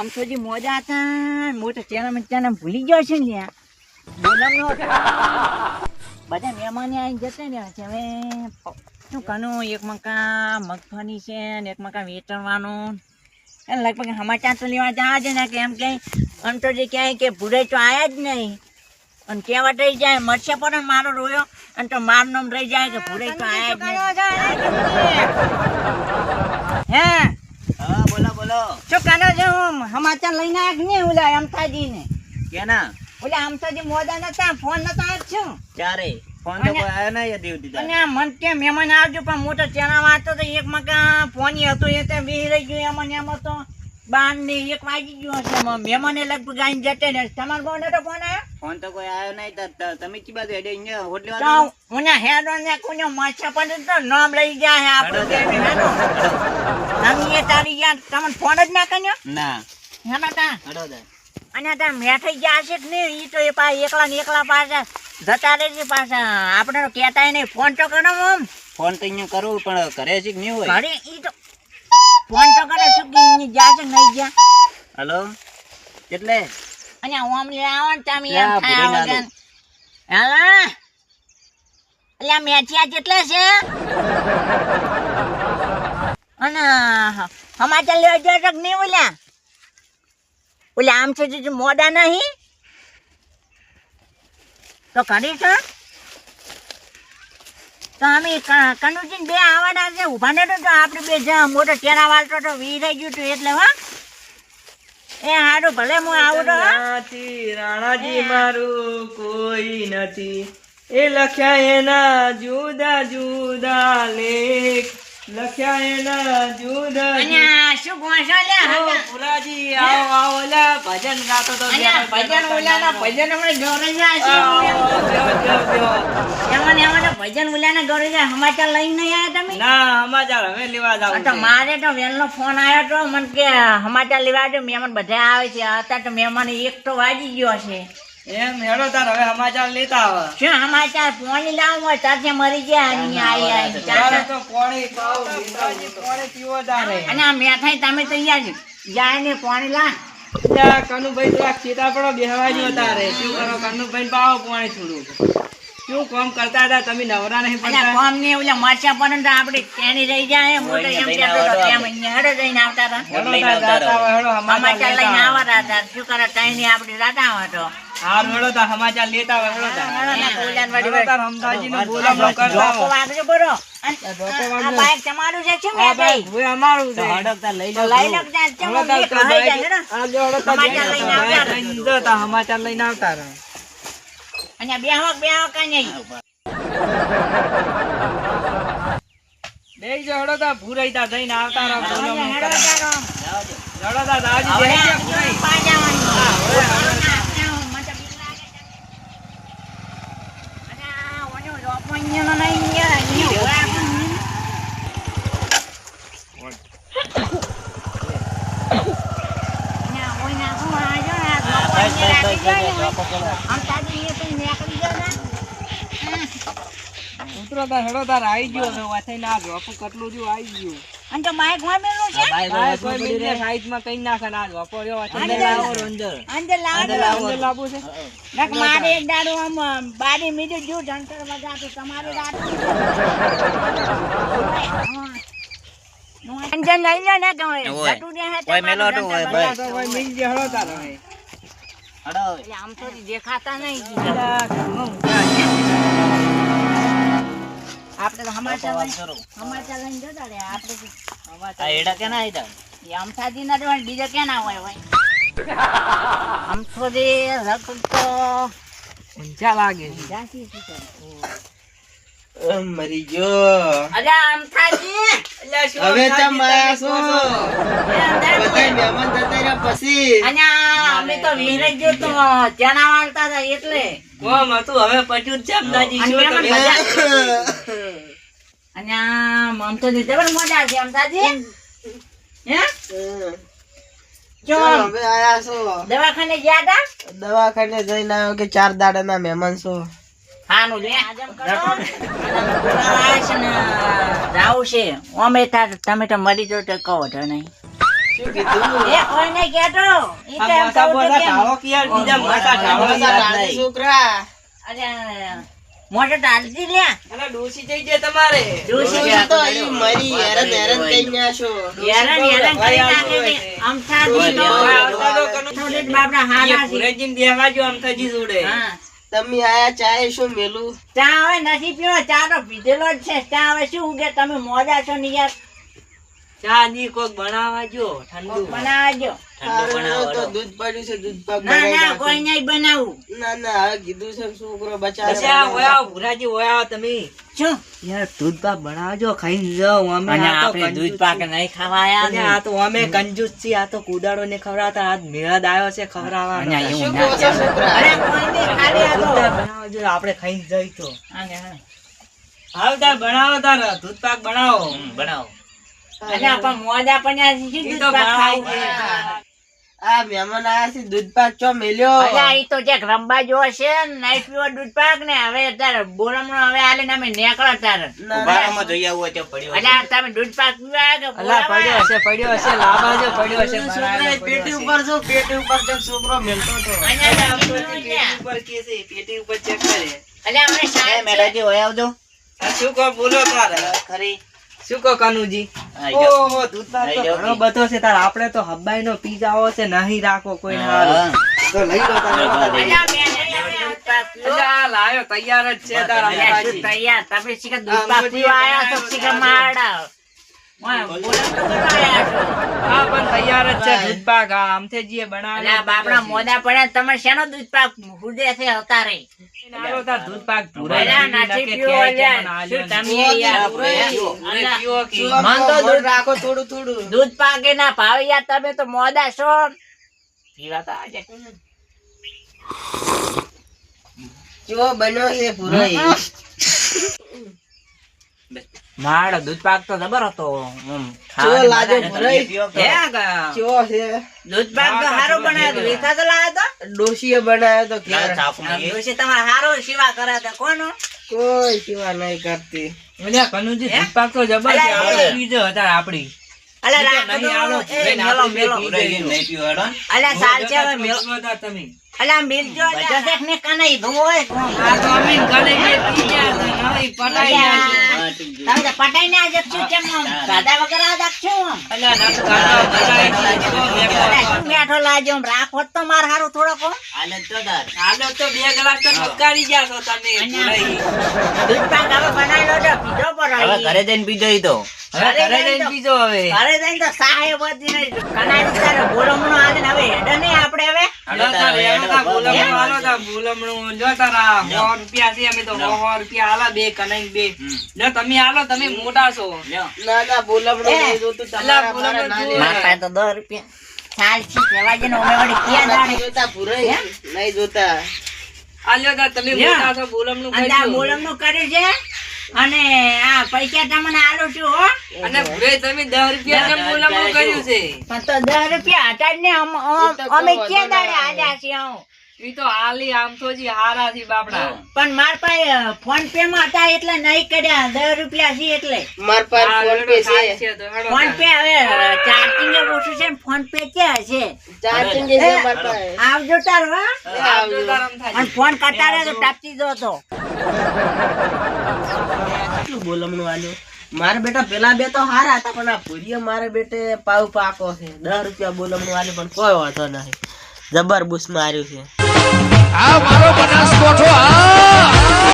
આમ તો જે મોજા હતા મોટા ચેના ભૂલી ગયો છે ને લ્યા. બોલમનો બધા મહેમાન આવી જશે ને હવે શું કનું એક મકા મગફળી છે ને એક મકા વેચવાનું એને લગભગ સમાચાર તો લેવા જવા છે ને કે એમ કે અંતો જે ક્યાંય કે ભૂરે તો આયા જ નહીં અને કહેવત રહી જાય મરશે પણ મારો રોયો અને તો માર નામ રહી જાય કે ભૂરે તો આયા જ નહીં. હે હા બોલો બોલો. શું કરો છો? સમાચાર લઈને આવ્યા ને ઓલા અમથાજી ને કેના? ઓલા અમથાજી મોડા નતા ફોન નતા આજ છું ચારે ફોન તો કોઈ આયો નહીં દેવ દીધા. અને આ મન કે મહેમાન આવજો પણ મોટો ચેના વાળતો તો એક મકા ફોની હતો એ તે બેહી રહી ગયો એમાં ને એમાં તો 12 ને 1 વાગી ગયો હશે. મહેમાને લગભગ આઈને જતે ને તમાર બહુ નતો ફોન આવ્યો? ફોન તો કોઈ આયો નહીં. તમે કી બાજુ હેડે અહીંયા હોટલ તો વાળા? ઓના હેડો ને કોનો માછા પણ તો નામ લઈ જાય આપણે કે હેડો નમી એ તારી યાર તમને ફોન જ ના કર્યો ના હેડા તા હડો દે. અને તા મેઠાઈ ગયા છે કે નહીં ઈ તો એ પા એકલા ને એકલા પાછા જતા રહે છે પાછા આપણે તો કહેતાય નહીં ફોન તો કરો આમ ફોન તો અહીંયા કરું પણ ઘરે છે કે નહીં હોય? ઘરે ઈ તો ફોન તો કરે શું કે ઈ ગયા છે નહીં ગયા હલો એટલે અને ઓમ લે આવો ને તમે એમ યા, થાય ભૂલી ના વગર હાલા એટલે મેચિયા જેટલા છે અને સમાચાર લેવા જાય તો નહીં ઓલા આમ છે જે મોડા નહીં તો કરી છે તો અમે કનુજી બે આવવાના છે ઉભા ને તો આપણે બે જ્યાં મોટો ચેરા વાળતો તો વી રહી ગયું હતું એટલે હા એ હારું ભલે હું આવું તો રાણાજી મારું કોઈ નથી એ લખ્યા એના જુદા જુદા લેખ લખ્યા એના જુદા અને શું ગોસો લે પુરાજી આવો આવો લા ભજન ગાતો તો ભજન ઓલાના ભજન હમણાં ગૌરવ જાય એમાં ભજન ઓલાના ગૌરવ જાય સમાચાર લઈને નહીં આવ્યા તમે ના સમાચાર હવે લેવા જાવ તો મારે તો વેલનો ફોન આવ્યો તો મને કે સમાચાર લેવા જો મહેમાન બધા આવે છે અત્યારે તો મહેમાન એક તો વાગી ગયો છે એમ હેડો તાર હવે સમાચાર લેતા આવે શું સમાચાર પાણી લાવવું હોય તારે મરી ગયા અહીંયા આવી તારે તો પાણી પાવ વિંદાજી પાણી પીવો તારે અને આ મેઠાઈ તમે તૈયાર છે જાય ને પાણી લા ત્યાં કનુભાઈ તો આ સીતાફળો બેહવાની તારે શું કરો કનુભાઈ પાવો પાણી થોડું શું કામ કરતા હતા તમે નવરા નહીં અને પડતા કોમ ને ઓલા મરચા પણ તો આપણે તેની રહી જાય મોટો એમ કહેતો તો તેમ અહીંયા હેડો જઈને આવતા હતા હેડો તાર જાતા હોય, હેડો સમાચાર લઈને લેતા હોય. આવતા હતા શું કરે ટાઈમ આપણે રાતા હોય તો હારું હેડો તાર સમાચાર લેતા હોય, હેડો તાર. હેડો તાર હમદાજીનું બોલામણું કરતા જોકો હોય. વાગજો બરો અને જોકો આ વાગજો. બાઈક તમારું છે શું આ મેં ભાઈ ભૂય અમારું તો છે. હડો તાર લઈ તો લો. લઈ લો ત્યાં ચમ હેડો તાર મેં તાર કહી જાય હેડો. આ જો હેડો તાર સમાચાર લઈને આવતા રહો. લઈને જો તાર સમાચાર લઈને આવતા રહો. અને બે હક કઈ નહીં બેસી જાઓ, હેડો તાર ભૂરાઈ તાર જઈને આવતા રહો. હેડો બોલામણું હેડો કરવા. તારો. હેડો તાર દાદાજી હવે બેસી જાઓ, ભૂરાઈ. પા જવાનું. હા, હવે મને તો બીક લાગે છે. અને આ ઓનો રોપણીયાનો નહીં યાર, અહીંયા ઉભા રાખો. અને આ ઓય નાખો, આ જો ને, આ રોપણીયા રાખી જાય ને, આમ તાજી એ તો નીકળી જાય ને. ઉતરો તાર હેડો તાર આવી ગયો હવે વાથઈ ના ધોપું કટલું રહ્યું આવી ગયું. અને તો બાઈક વાપરેલું છે? બાઈક આ વાળા કોઈ પડી મિનિટે રહે. સાઈડમાં કઈ નાખે ના ધોપો રહ્યો વાથઈ અંદર ના લાવો, લાવો. અંદર. અંદર લાવો. અંદર લાવો. અંદર લાવવું છે. નક મારે એક દાડો આમ બારી મીઠું જ્યું જંતર વગાડતું તમારે રાતું અંજન લઈ લો ને તમે ઓય. જતું રહે છે ઓય મેલો તમારું હતું, ઓય જંતર ભાઈ. આ તો કોઈ મિલ જે હેડો તાર હવે. હડો. એટલે આમ તો દેખાતા નહીં આપણે તો સમાચાર વાત લઈને કરો. જતા રહ્યા આપણે તો આ એડા કેના આયતા? એ અમથાજી ના હોય બીજો ક્યાં ના હોય ભાઈ આમ તો જે રખડ તો ઊંચા લાગે છે. જાસી છે. મરી ગયો. અલ્યા અમથાજી હવે ચમ આયા છો? બધાય મહેમાન જતા રહ્યા પછી અને અમે તો વિહરાઈ ગયો તો ચણા વાળતા હતા એટલે કોમ હતું હવે પટ્યું જ છે અમદાજી. અને શું મહેમાન તમે? બધા અને આમ તો જબર મજા છે અમથાજી હે જો ચાલો, હવે આયા છો. દવાખાને ગયા હતા દવાખાને જઈને આવ્યો કે 4 દાડાના મહેમાન છો. હાનું લે આજમ કરો બોલાવા છે ને જાવ છે અમે તાર તમે તો મરી જો તો કહો તો નહીં શું કીધું? એ કોઈ નહીં કહેતો. ઈ તો એમ મોટા કહું મોટા તો કેમ? ઢાળો કે યાર, બીજા મોટા ઢાળો મોટા યાર. ડાળી છોકરા. અરે, મોટો ટાળતી લ્યા. અલા, ડોશી થઈ જાય તમારે. ડોશી તો ઈ મરી હેરાન હેરાન થઈ ગયા છો. હેરાન હેરાન કરી નાખે છે. અમથાજી તો હવે આવતા તો કનું. થોડી જ બાપડા હારા એ છે. ભુરેજીને બેહવા જો અમથાજી જોડે. હા. તમે આયા ચાય શું મેલું? ચા હવે નથી પીવો, ચા તો પીધેલો જ છે. ચા હવે શું ઉગે, તમે મોજા છો ને યાર. ચા ની કોક બનાવવા જો ઠંડુ. બનાવજો. ઠંડુ હારું, બનાવો. તો દૂધ પડ્યું છે, દૂધ પાક ના બનાવી ના, નાખો. કોઈ નહીં બનાવું. ના ના, હવે કીધું છે છોકરો બચારો. પછી આ ઓયા ભુરાજી ઓયા તમે શું? યાર દૂધ પાક બનાવજો ખાઈને જાઓ. અમે અને આ તો આપણે કંજૂસ દૂધ પાક નહીં ખાવાયા અને આ તો અમે કંજૂસ છીએ. આ તો કુદાડો ને ખવડાવતા આજ મેળાદ આવ્યો છે ખવડાવવાનો. અને એવું શું ના કહો છો ચાલે. છોકરા? અરે કોઈ નહીં, ખાલી આ તો. દૂધ પાક બનાવજો, આપણે ખાઈને જઈ તો. અને હા. હાલ તાર બનાવો તાર દૂધ પાક બનાવો. બનાવો. અને આ પણ મોજા પણ આ શું ઈ દૂધ તો પાક બનાવું ખાવું? છે. આ મહેમાન આયા છે, દૂધ પાક ચો મેલ્યો. અલ્યા, ઈ તો જે રંબા જો છે ને, નહીં પીવો દૂધ પાક ને હવે તારે બોરમણો હવે આલે ને અમે નીકળો તારે. ના, ઉભારામાં જોઈ આવું હોય તો પડ્યો છે. અલ્યા, તમે દૂધ પાક પીવા કે અલા પડ્યો હશે લાંબા જો પડ્યો હશે છોકરાએ પેટી ઉપર જો, પેટી ઉપર જો છોકરો મેલતો હતો. અહીંયા તો પેટી ઉપર કે છે, પેટી ઉપર ચેક કરે. અલ્યા, અમને એ શાંત છે. મેલાજી હોય આવજો. આ શું કહો બોલો તારે? ખરી. શું કહો કનુજી? આઈ જાઓ. ઓહો દૂધ પાક તો આઈ જાઓ. ઘણો બધો છે તાર. આપણે તો હબાઈ નો પીઝા છે, નહીં રાખો કોઈ હારું. હા. તો લઈ લો તમે. અલ્યા, મેં નહીં હવે દૂધ પાક પીવો. અલા, આ લાયો તૈયાર જ છે તાર અલ્યા, શું અંબાજી. તૈયાર? તમે શીખર દૂધ પાક પીવા આયા છો, શીખર મારડા. ઓય, બોલમ તો કરવા આયા છો. હા પણ તૈયાર જ છે દૂધ પાક. આ આમથેજીએ બનાવેલો અલ્યા, બાપડા મોદા પડ્યા, તમે શેનો દૂધ પાક હુદે છે અતારે? નાનો તાર દૂધ પાક અલ્યા, ભૂરાઈ નથી નકે પીવો, ક્યાંય અલ્યા. કેમ શું આલ્યો તમે યાર? ભૂરાઈ. અલ્યા, પીવો કે શું મન તો મોઢ દૂધ રાખો થોડું થોડું. દૂધ પાકે ના ભાવે યાર, તમે તો મોદા છો. પીવા તો આજે. કેવો બન્યો છે ભૂરાઈ? મારો દૂધ પાક તો જબર હતો. કેવો લાગ્યો તમે ભૂરાઈ? પીવો કે? હે ગા. કેવો છે? દૂધ પાક તો સારો બનાવ્યો હતો. વેચા તો લાવ્યો તો. ડોશીએ બનાવ્યો તો લાવો ઘેર. છાપ મૂકીએ. ડોશી તમારે સારો સેવા કરે છે. કોનો? કોઈ સેવા નહીં કરતી. અલ્યા કનુજી દૂધ પાક તો જબર છે. અલ્યા, આપણે એ. પીજો હતા આપડી. અલ્યા, નહીં રાખો આલો, તો. એ, બેન, મેલો, આપણે મેલો. બે ઉડાઈ ગયું, નહીં પીવો, હેડો. અલ્યા, સાલ છે હવે મેલો. પીવો હતા તમે. અલ્યા, મિલજો. જસેક ને કનાઈ ધોય કોણ. આ તો અમે ગળે બે પી ગયા હતા, હવે પટાઈ ગયા છે. હા, ઠીક છે. તમે તો પટાઈ ને આજે શું કેમ આમ? દાદા વગર આ દાખશું આમ? અલ્યા નખ કાઢો, પટાઈ ગયા છે. બેઠો અલ્યા, હતો. શું મેઠો લાજો આમ? રાખો તો માર હારું થોડોક હો. આનંદ તો તાર. હાલો તો 2 ગ્લાસ તો નકારી ગયા છો તમે ભૂરાઈ. દૂધ પાક હવે બનાવી લો તો પીધો પર હવે રહી. ઘરે જઈને પીજો ઈ તો. હવે ઘરે જઈને પીજો હવે. ઘરે જઈને તો સાહેબ હતી ને કનાઈ તારે બોલમણો આલે ને હવે હેડે નહીં આપણે હવે. લો તાર એનો તાર બોલમણું હાલો તાર બોલમણું. લો તારા 100 રૂપિયા છે, અમે તો 100 રૂપિયા હાલા બે કનાઈ બે. લો તમે હાલો, તમે મોટા છો. લ્યો. ના ના બોલમણું નહીં જોતું અલા, તમારા મારા ના બોલમણું લેવાય. માર પાસે તો 10 રૂપિયા. ચાલ છે કહેવા છે ને અમે વળી ક્યાં નથી દાડે. જોતા ભૂરાઈ. નહીં જોતા. આ લ્યો તાર તમે મોટા છો, બોલમણું અને આ કરજો. બોલમણું કર્યું છે અને આ પૈસા તમને આલું છું હો. અને ભૂરાઈ તમે 10 રૂપિયા કેમ બોલમણું કર્યું છે? પણ તો 10 રૂપિયા હતા જ ને અમે ક્યાં દાડે આલ્યા છીએ હું. ઈ તો હાલી આમ તો જી હારા છે બાપડા. પણ માર પાસે ફોન પે માં હતા એટલે નહીં કર્યા. 10 રૂપિયા છે એટલે માર પાસે આ ફોન રેડો પે થાય છે. છે તો હેડો ફોન તાર. પે હવે ચાર્જિંગ ઓછું છે ને ફોન પે ક્યાં છે? ચાર્જિંગ છે માર પાસે. આવજો તાર હા. આવજો તાર આમ થાય. અને ફોન કરતા રહે તો ટાપતી દો તો. કેટલું બોલમણું આલ્યું? મારા બેટા પેલા બે તો હારા હતા પણ આ ભૂરીએ મારે બેટે પાવ પાકો છે. 10 રૂપિયા બોલમણું આલ્યું પણ કોઈ વાંધો નહીં. જબર બુસ માર્યું છે. આ મારો બનાસકોઠો આ